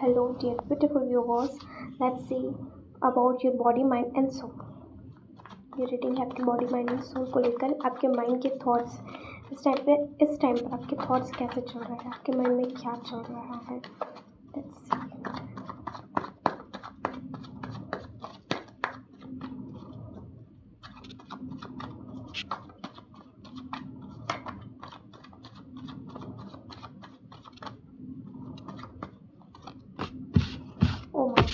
Hello, dear beautiful viewers. Let's see about your body, mind and soul. ये reading है आपकी body, mind and soul को लेकर। आपके माइंड के थॉट्स इस टाइम पर आपके थॉट्स कैसे चल रहे हैं, आपके माइंड में क्या चल रहा है। Let's see. Oh my God.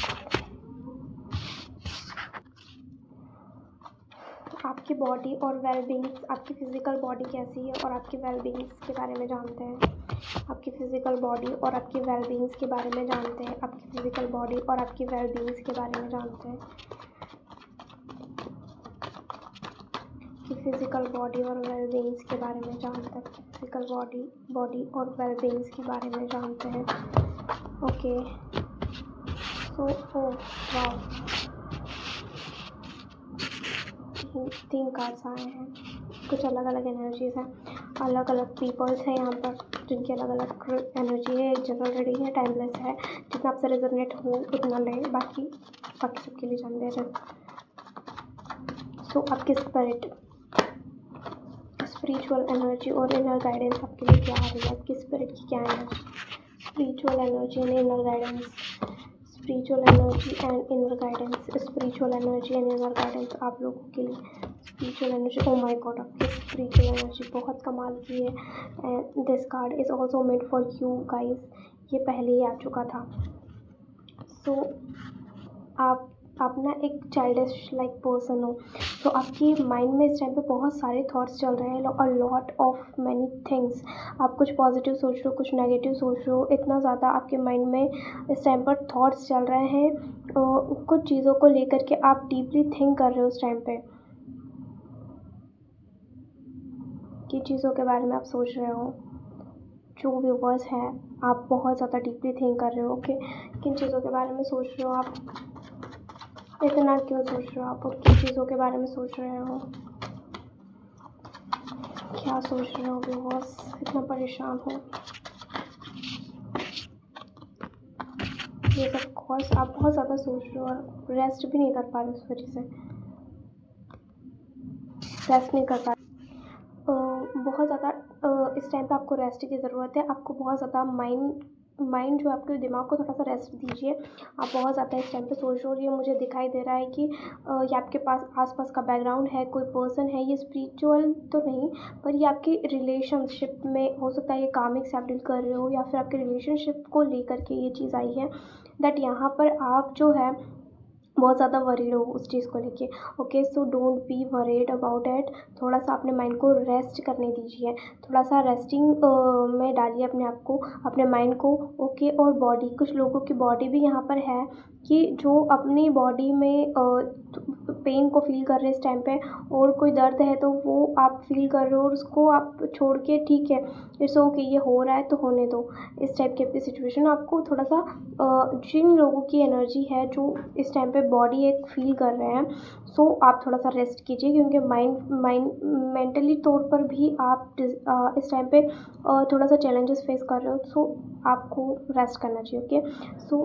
आपकी बॉडी और वेलबींग्स, आपकी फ़िज़िकल बॉडी कैसी है और आपकी वेलबींग्स के बारे में जानते हैं। आपकी फ़िज़िकल बॉडी और आपकी वेलबींग्स के बारे में जानते हैं। आपकी फ़िज़िकल बॉडी और आपकी वेलबींग्स के बारे में जानते हैं। कि फ़िज़िकल बॉडी और वेलबींग्स के बारे में जानते हैं। फ़िज़िकल बॉडी और वेलबींग्स के बारे में जानते हैं। ओके, सो वाओ, 3 कार्ड्स आए हैं। कुछ अलग अलग एनर्जीज़ हैं, अलग अलग पीपल्स हैं यहाँ पर जिनकी अलग अलग एनर्जी है। एक जनरल रीडिंग है, टाइमलेस है। जितना आपसे रेजोनेट हो उतना ले, बाकी सबके लिए जान दे रहे। सो आपकी स्पिरिचुअल एनर्जी और इनर गाइडेंस आपके लिए क्या आ रही है। आपकी स्पिरिट की क्या energy, spiritual energy and inner guidance, spiritual energy and inner guidance, spiritual energy and inner guidance आप लोगों के लिए। Spiritual energy, oh my God, आपकी स्पिरिचुअल एनर्जी बहुत कमाल की है। And this card is also made for you guys. ये पहले ही आ चुका था। सो आप ना एक चाइल्डिश लाइक पर्सन हो। तो आपकी माइंड में इस टाइम पे बहुत सारे थॉट्स चल रहे हैं, a lot of many things. आप कुछ पॉजिटिव सोच रहे हो, कुछ नेगेटिव सोच रहे हो। इतना ज़्यादा आपके माइंड में इस टाइम पर थॉट्स चल रहे हैं। कुछ चीज़ों को लेकर के आप डीपली थिंक कर रहे हो उस टाइम पे। किन चीज़ों के बारे में आप सोच रहे हो। जो व्यूवर्स हैं, आप बहुत ज़्यादा डीपली थिंक कर रहे हो। ओके, किन चीज़ों के बारे में सोच रहे हो आप, इतना क्यों सोच रहे हो आप, और किन चीज़ों के बारे में सोच रहे हो, क्या सोच रहे हो व्यूवर्स, इतना परेशान हो। ये सब कोर्स आप बहुत ज़्यादा सोच रहे हो और रेस्ट भी नहीं कर पा रहे, उस वजह से रेस्ट नहीं कर पा रहे। बहुत ज़्यादा इस टाइम पे आपको रेस्ट की ज़रूरत है। आपको बहुत ज़्यादा माइंड जो आपके दिमाग को थोड़ा सा रेस्ट दीजिए। आप बहुत ज़्यादा इस टाइम पे सोच रहे हो। ये मुझे दिखाई दे रहा है कि ये आपके पास आसपास का बैकग्राउंड है, कोई पर्सन है। ये स्पिरिचुअल तो नहीं, पर ये आपकी रिलेशनशिप में हो सकता है। ये कामिक से आप डील कर रहे हो, या फिर आपके रिलेशनशिप को लेकर के ये चीज़ आई है दैट यहाँ पर आप जो है बहुत ज़्यादा वरीड हो उस चीज़ को लेके। Okay, so don't be worried about it. थोड़ा सा अपने माइंड को रेस्ट करने दीजिए, थोड़ा सा रेस्टिंग में डालिए अपने आप को, अपने माइंड को। ओके, और बॉडी, कुछ लोगों की बॉडी भी यहाँ पर है कि जो अपनी बॉडी में पेन को फील कर रहे हैं इस टाइम पे, और कोई दर्द है तो वो आप फील कर रहे हो और उसको आप छोड़ के ठीक है, इट्स ओके, ये हो रहा है तो होने दो। इस टाइप की आपकी सिचुएशन, आपको थोड़ा सा जिन लोगों की एनर्जी है जो इस टाइम पे बॉडी एक फील कर रहे हैं, सो आप थोड़ा सा रेस्ट कीजिए, क्योंकि माइंड मेंटली तौर पर भी आप इस टाइम पे थोड़ा सा चैलेंजेस फेस कर रहे हो। सो आपको रेस्ट करना चाहिए। ओके, सो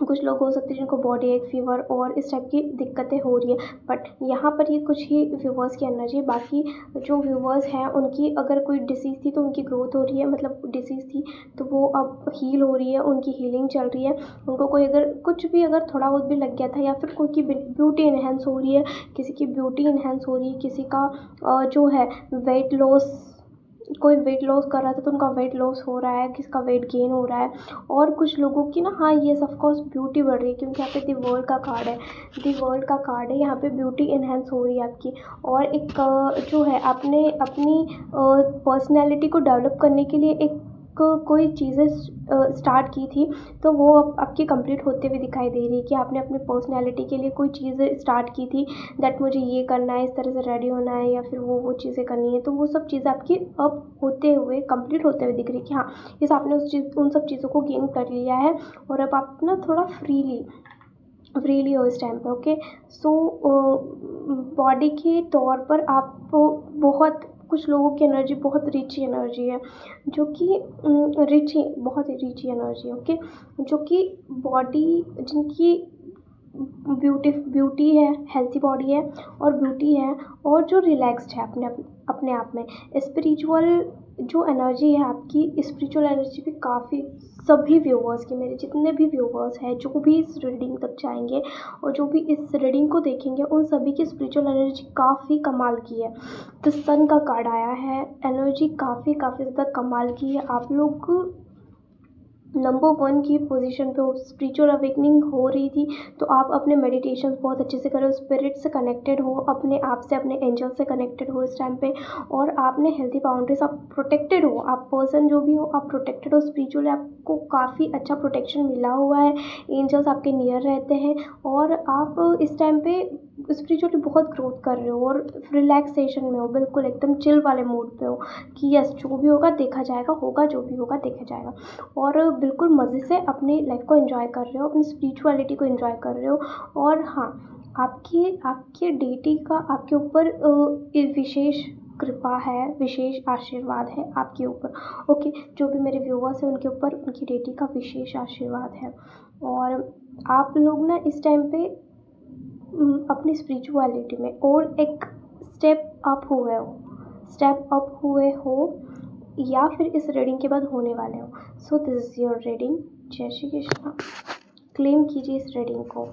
कुछ लोग हो सकते हैं जिनको बॉडी एक फीवर और इस टाइप की दिक्कतें हो रही है, बट यहाँ पर ये कुछ ही व्यूवर्स की एनर्जी है। बाकी जो व्यूवर्स हैं उनकी अगर कोई डिसीज़ थी तो उनकी ग्रोथ हो रही है, मतलब डिसीज़ थी तो वो अब हील हो रही है, उनकी हीलिंग चल रही है। उनको कोई अगर कुछ भी अगर थोड़ा बहुत भी लग गया था, या फिर कोई की ब्यूटी इन्हेंस हो रही है, किसी की ब्यूटी इन्हेंस हो रही है, किसी का जो है वेट लॉस, कोई वेट लॉस कर रहा था तो उनका वेट लॉस हो रहा है, किसका वेट गेन हो रहा है। और कुछ लोगों की ना, हाँ, ये ऑफ कोर्स ब्यूटी बढ़ रही है, क्योंकि यहाँ पे दी वर्ल्ड का कार्ड है। दी वर्ल्ड का कार्ड है, यहाँ पे ब्यूटी इन्हेंस हो रही है आपकी। और एक जो है आपने अपनी पर्सनैलिटी को डेवलप करने के लिए एक कोई चीज़ें स्टार्ट की थी, तो वो अब आपकी कंप्लीट होते हुए दिखाई दे रही है कि आपने अपनी पर्सनैलिटी के लिए कोई चीज़ें स्टार्ट की थी दैट मुझे ये करना है, इस तरह से रेडी होना है, या फिर वो चीज़ें करनी है। तो वो सब चीज़ें आपकी अब होते हुए, कंप्लीट होते हुए दिख रही है कि हाँ, इस आपने उन सब चीज़ों को गेन कर लिया है, और अब आप ना थोड़ा फ्रीली हो इस टाइम पे। ओके, सो बॉडी के तौर पर आप बहुत कुछ लोगों की एनर्जी बहुत रिची एनर्जी है, जो कि रिची बहुत ही रिची एनर्जी है, ओके, जो कि बॉडी जिनकी ब्यूटी है, हेल्थी बॉडी है और ब्यूटी है, और जो रिलैक्स्ड है अपने आप में। स्पिरिचुअल जो एनर्जी है आपकी, स्पिरिचुअल एनर्जी भी काफ़ी, सभी व्यूवर्स की, मेरे जितने भी व्यूवर्स हैं जो भी इस रीडिंग तक जाएंगे और जो भी इस रीडिंग को देखेंगे, उन सभी की स्पिरिचुअल एनर्जी काफ़ी कमाल की है। तो सन का कार्ड आया है, एनर्जी काफ़ी ज़्यादा कमाल की है। आप लोग नंबर 1 की पोजीशन पे हो, स्पिरिचुअल अवेकनिंग हो रही थी, तो आप अपने मेडिटेशन बहुत अच्छे से करो, स्पिरिट से कनेक्टेड हो, अपने आप से, अपने एंजल से कनेक्टेड हो इस टाइम पे, और आपने हेल्थी बाउंड्रीज, आप प्रोटेक्टेड हो, आप पर्सन जो भी हो आप प्रोटेक्टेड हो स्पिरिचुअली, आपको काफ़ी अच्छा प्रोटेक्शन मिला हुआ है, एंजल्स आपके नियर रहते हैं, और आप इस टाइम पे स्पिरिचुअली बहुत ग्रोथ कर रहे हो और रिलैक्सेशन में हो, बिल्कुल एकदम चिल वाले मूड पे हो कि यस जो भी होगा देखा जाएगा, होगा जो भी होगा देखा जाएगा, और बिल्कुल मज़े से अपनी लाइफ को एंजॉय कर रहे हो, अपनी स्पिरिचुअलिटी को एंजॉय कर रहे हो। और हाँ, आपके डेटी का आपके ऊपर विशेष कृपा है, विशेष आशीर्वाद है आपके ऊपर, ओके, जो भी मेरे व्यूवर्स हैं उनके ऊपर उनकी डेटी का विशेष आशीर्वाद है। और आप लोग ना इस टाइम पे अपनी स्पिरिचुअलिटी में और एक स्टेप अप हुए हो, या फिर इस रीडिंग के बाद होने वाले हो। So this is your reading. जय श्री कृष्णा। क्लेम कीजिए इस रीडिंग को।